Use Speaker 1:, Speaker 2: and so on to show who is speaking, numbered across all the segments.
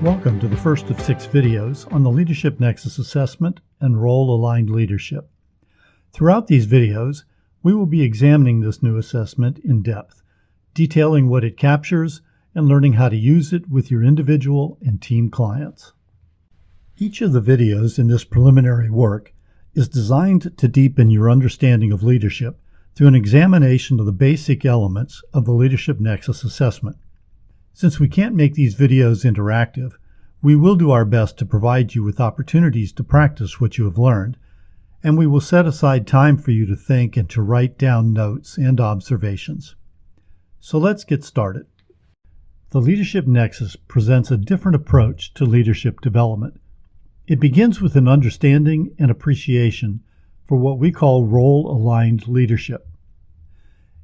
Speaker 1: Welcome to the first of 6 videos on the Leadership Nexus Assessment and Role-Aligned Leadership. Throughout these videos, we will be examining this new assessment in depth, detailing what it captures and learning how to use it with your individual and team clients. Each of the videos in this preliminary work is designed to deepen your understanding of leadership through an examination of the basic elements of the Leadership Nexus Assessment. Since we can't make these videos interactive, we will do our best to provide you with opportunities to practice what you have learned, and we will set aside time for you to think and to write down notes and observations. So let's get started. The Leadership Nexus presents a different approach to leadership development. It begins with an understanding and appreciation for what we call role-aligned leadership.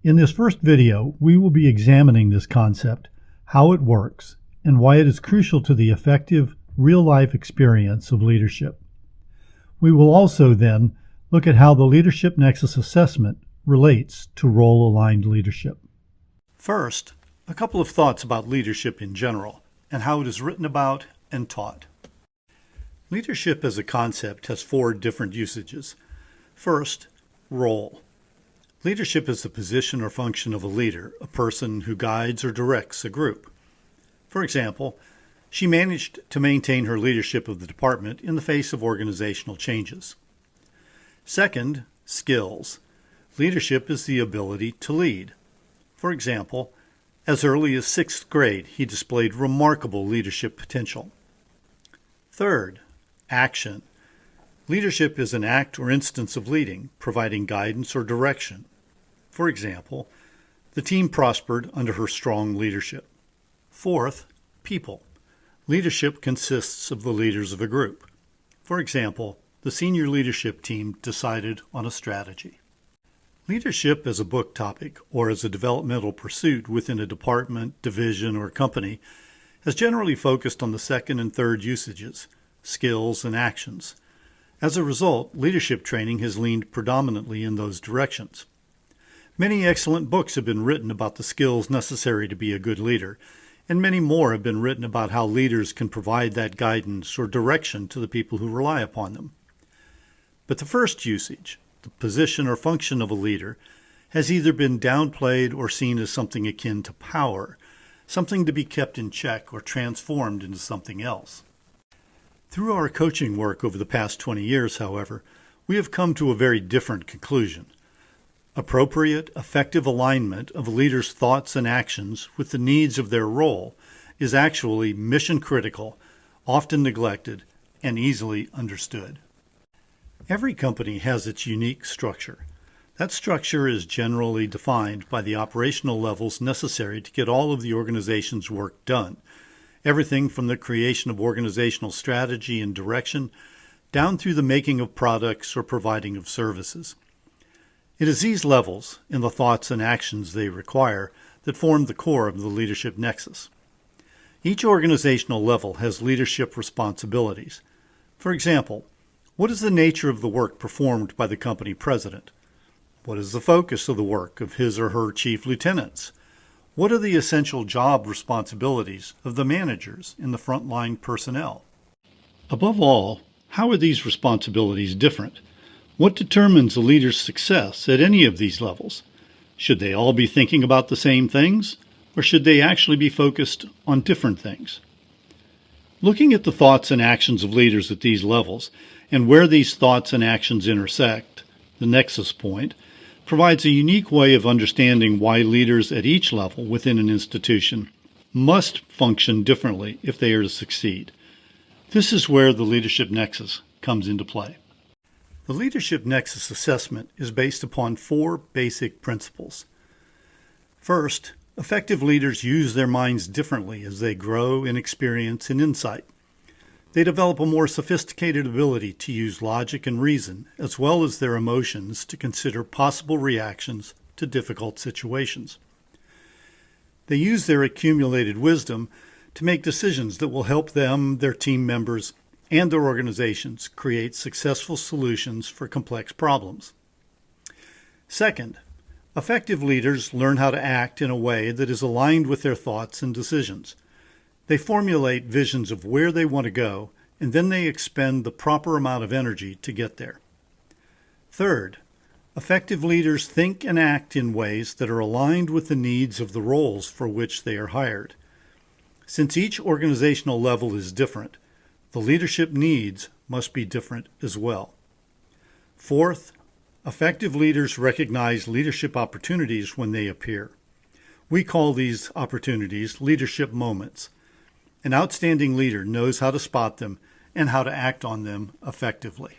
Speaker 1: In this first video, we will be examining this concept, how it works, and why it is crucial to the effective, real-life experience of leadership. We will also then look at how the Leadership Nexus Assessment relates to role-aligned leadership. First, a couple of thoughts about leadership in general, and how it is written about and taught. Leadership as a concept has 4 different usages. First, role. Leadership is the position or function of a leader, a person who guides or directs a group. For example, she managed to maintain her leadership of the department in the face of organizational changes. Second, skills. Leadership is the ability to lead. For example, as early as 6th grade, he displayed remarkable leadership potential. Third, action. Leadership is an act or instance of leading, providing guidance or direction. For example, the team prospered under her strong leadership. Fourth, people. Leadership consists of the leaders of a group. For example, the senior leadership team decided on a strategy. Leadership as a book topic or as a developmental pursuit within a department, division, or company has generally focused on the second and third usages, skills, and actions. As a result, leadership training has leaned predominantly in those directions. Many excellent books have been written about the skills necessary to be a good leader, and many more have been written about how leaders can provide that guidance or direction to the people who rely upon them. But the first usage, the position or function of a leader, has either been downplayed or seen as something akin to power, something to be kept in check or transformed into something else. Through our coaching work over the past 20 years, however, we have come to a very different conclusion. Appropriate, effective alignment of a leader's thoughts and actions with the needs of their role is actually mission critical, often neglected, and easily understood. Every company has its unique structure. That structure is generally defined by the operational levels necessary to get all of the organization's work done. Everything from the creation of organizational strategy and direction down through the making of products or providing of services. It is these levels and the thoughts and actions they require that form the core of the leadership nexus. Each organizational level has leadership responsibilities. For example, what is the nature of the work performed by the company president? What is the focus of the work of his or her chief lieutenants? What are the essential job responsibilities of the managers and the frontline personnel? Above all, how are these responsibilities different? What determines a leader's success at any of these levels? Should they all be thinking about the same things, or should they actually be focused on different things? Looking at the thoughts and actions of leaders at these levels, and where these thoughts and actions intersect, the nexus point, provides a unique way of understanding why leaders at each level within an institution must function differently if they are to succeed. This is where the Leadership Nexus comes into play. The Leadership Nexus Assessment is based upon 4 basic principles. First, effective leaders use their minds differently as they grow in experience and insight. They develop a more sophisticated ability to use logic and reason, as well as their emotions, to consider possible reactions to difficult situations. They use their accumulated wisdom to make decisions that will help them, their team members, and their organizations create successful solutions for complex problems. Second, effective leaders learn how to act in a way that is aligned with their thoughts and decisions. They formulate visions of where they want to go, and then they expend the proper amount of energy to get there. Third, effective leaders think and act in ways that are aligned with the needs of the roles for which they are hired. Since each organizational level is different, the leadership needs must be different as well. Fourth, effective leaders recognize leadership opportunities when they appear. We call these opportunities leadership moments. An outstanding leader knows how to spot them and how to act on them effectively.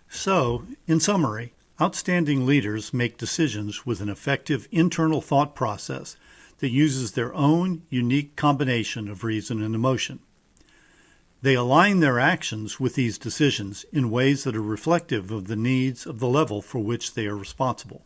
Speaker 1: So, in summary, outstanding leaders make decisions with an effective internal thought process that uses their own unique combination of reason and emotion. They align their actions with these decisions in ways that are reflective of the needs of the level for which they are responsible.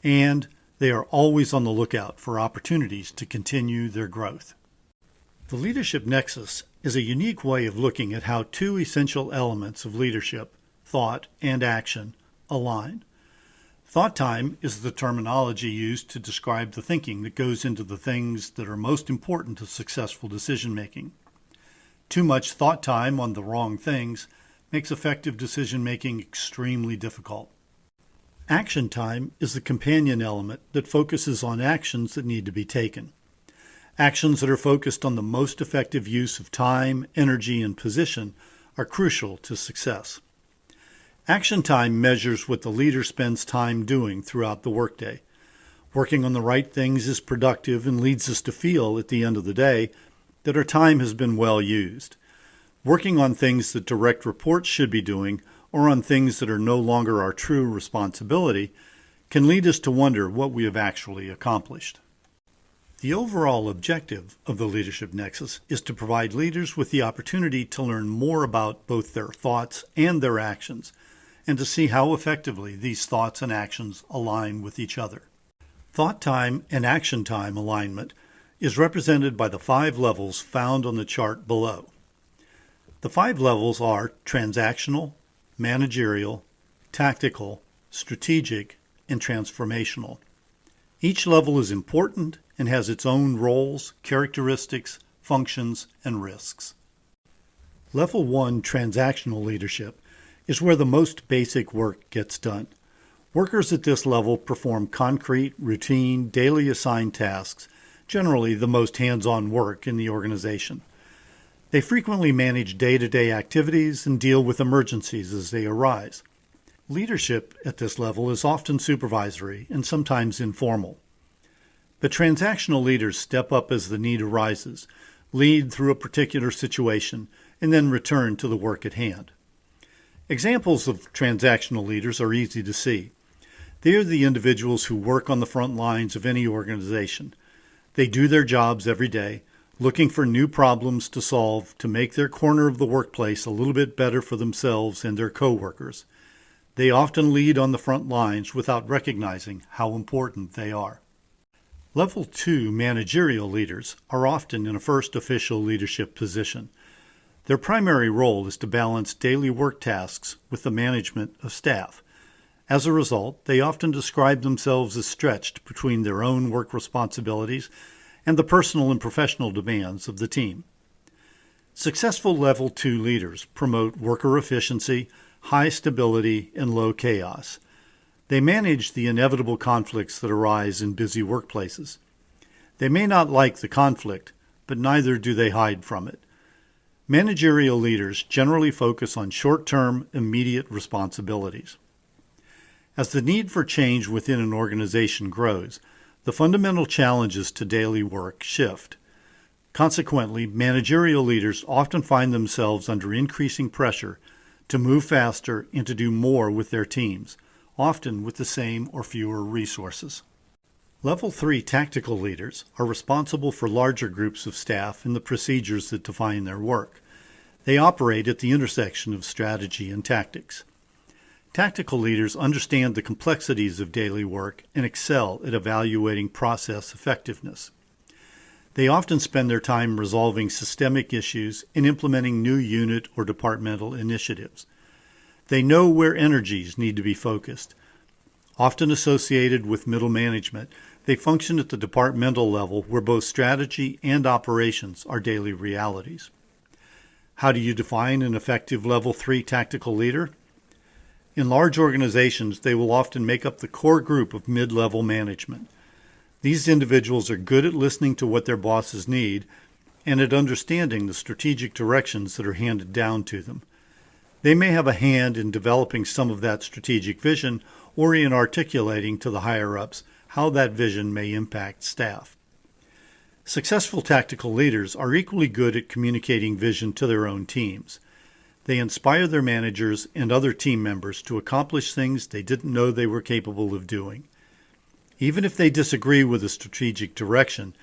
Speaker 1: And they are always on the lookout for opportunities to continue their growth. The Leadership Nexus is a unique way of looking at how two essential elements of leadership, thought and action, align. Thought time is the terminology used to describe the thinking that goes into the things that are most important to successful decision-making. Too much thought time on the wrong things makes effective decision-making extremely difficult. Action time is the companion element that focuses on actions that need to be taken. Actions that are focused on the most effective use of time, energy, and position are crucial to success. Action time measures what the leader spends time doing throughout the workday. Working on the right things is productive and leads us to feel at the end of the day that our time has been well used. Working on things that direct reports should be doing or on things that are no longer our true responsibility can lead us to wonder what we have actually accomplished. The overall objective of the Leadership Nexus is to provide leaders with the opportunity to learn more about both their thoughts and their actions, and to see how effectively these thoughts and actions align with each other. Thought time and action time alignment is represented by the 5 levels found on the chart below. The 5 levels are transactional, managerial, tactical, strategic, and transformational. Each level is important and has its own roles, characteristics, functions, and risks. Level 1 transactional leadership is where the most basic work gets done. Workers at this level perform concrete, routine, daily assigned tasks, generally the most hands-on work in the organization. They frequently manage day-to-day activities and deal with emergencies as they arise. Leadership at this level is often supervisory and sometimes informal. But transactional leaders step up as the need arises, lead through a particular situation, and then return to the work at hand. Examples of transactional leaders are easy to see. They are the individuals who work on the front lines of any organization. They do their jobs every day, looking for new problems to solve to make their corner of the workplace a little bit better for themselves and their coworkers. They often lead on the front lines without recognizing how important they are. Level 2 managerial leaders are often in a first official leadership position. Their primary role is to balance daily work tasks with the management of staff. As a result, they often describe themselves as stretched between their own work responsibilities and the personal and professional demands of the team. Successful Level 2 leaders promote worker efficiency, high stability, and low chaos. They manage the inevitable conflicts that arise in busy workplaces. They may not like the conflict, but neither do they hide from it. Managerial leaders generally focus on short-term, immediate responsibilities. As the need for change within an organization grows, the fundamental challenges to daily work shift. Consequently, managerial leaders often find themselves under increasing pressure to move faster and to do more with their teams, often with the same or fewer resources. Level 3 tactical leaders are responsible for larger groups of staff and the procedures that define their work. They operate at the intersection of strategy and tactics. Tactical leaders understand the complexities of daily work and excel at evaluating process effectiveness. They often spend their time resolving systemic issues and implementing new unit or departmental initiatives. They know where energies need to be focused. Often associated with middle management, They function at the departmental level where both strategy and operations are daily realities. How do you define an effective Level 3 tactical leader? In large organizations, they will often make up the core group of mid-level management. These individuals are good at listening to what their bosses need and at understanding the strategic directions that are handed down to them. They may have a hand in developing some of that strategic vision or in articulating to the higher-ups how that vision may impact staff. Successful tactical leaders are equally good at communicating vision to their own teams. They inspire their managers and other team members to accomplish things they didn't know they were capable of doing. Even if they disagree with a strategic direction,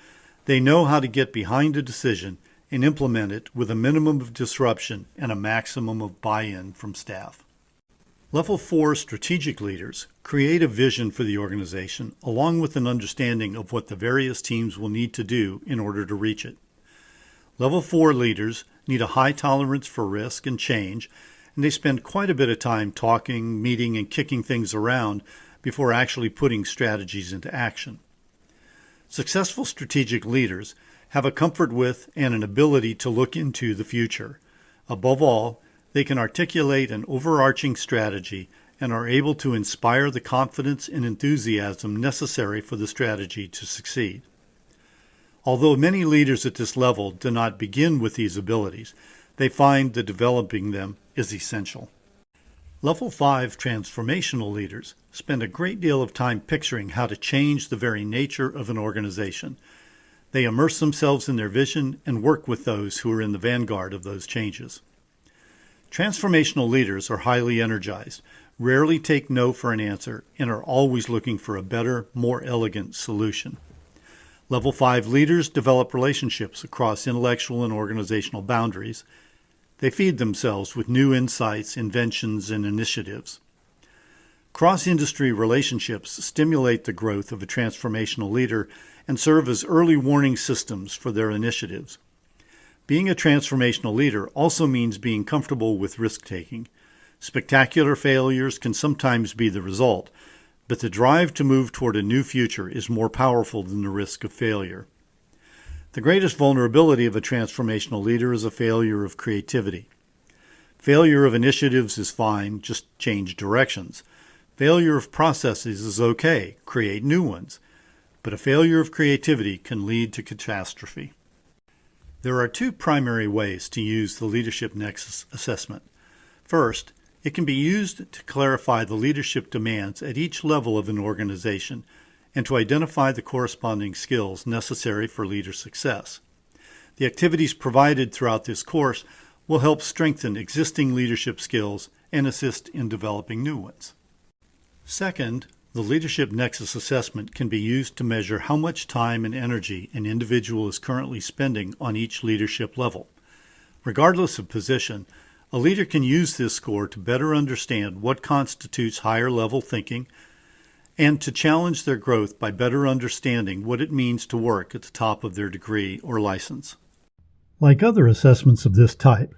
Speaker 1: they know how to get behind a decision and implement it with a minimum of disruption and a maximum of buy-in from staff. Level 4 strategic leaders create a vision for the organization along with an understanding of what the various teams will need to do in order to reach it. Level 4 leaders need a high tolerance for risk and change, and they spend quite a bit of time talking, meeting, and kicking things around before actually putting strategies into action. Successful strategic leaders have a comfort with and an ability to look into the future. Above all, they can articulate an overarching strategy and are able to inspire the confidence and enthusiasm necessary for the strategy to succeed. Although many leaders at this level do not begin with these abilities, they find that developing them is essential. Level 5 transformational leaders spend a great deal of time picturing how to change the very nature of an organization. They immerse themselves in their vision and work with those who are in the vanguard of those changes. Transformational leaders are highly energized, rarely take no for an answer, and are always looking for a better, more elegant solution. Level 5 leaders develop relationships across intellectual and organizational boundaries. They feed themselves with new insights, inventions, and initiatives. Cross-industry relationships stimulate the growth of a transformational leader and serve as early warning systems for their initiatives. Being a transformational leader also means being comfortable with risk-taking. Spectacular failures can sometimes be the result, but the drive to move toward a new future is more powerful than the risk of failure. The greatest vulnerability of a transformational leader is a failure of creativity. Failure of initiatives is fine, just change directions. Failure of processes is okay, create new ones. But a failure of creativity can lead to catastrophe. There are two primary ways to use the Leadership Nexus assessment. First, it can be used to clarify the leadership demands at each level of an organization and to identify the corresponding skills necessary for leader success. The activities provided throughout this course will help strengthen existing leadership skills and assist in developing new ones. Second, the Leadership Nexus assessment can be used to measure how much time and energy an individual is currently spending on each leadership level. Regardless of position, a leader can use this score to better understand what constitutes higher-level thinking and to challenge their growth by better understanding what it means to work at the top of their degree or license. Like other assessments of this type,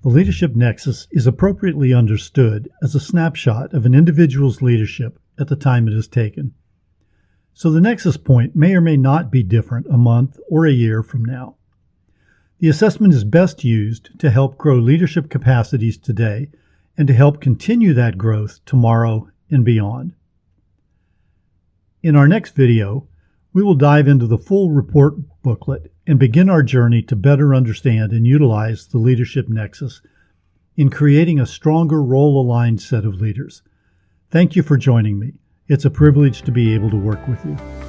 Speaker 1: the Leadership Nexus is appropriately understood as a snapshot of an individual's leadership at the time it is taken. So the Nexus point may or may not be different a month or a year from now. The assessment is best used to help grow leadership capacities today and to help continue that growth tomorrow and beyond. In our next video, we will dive into the full report booklet and begin our journey to better understand and utilize the Leadership Nexus in creating a stronger role-aligned set of leaders. Thank you for joining me. It's a privilege to be able to work with you.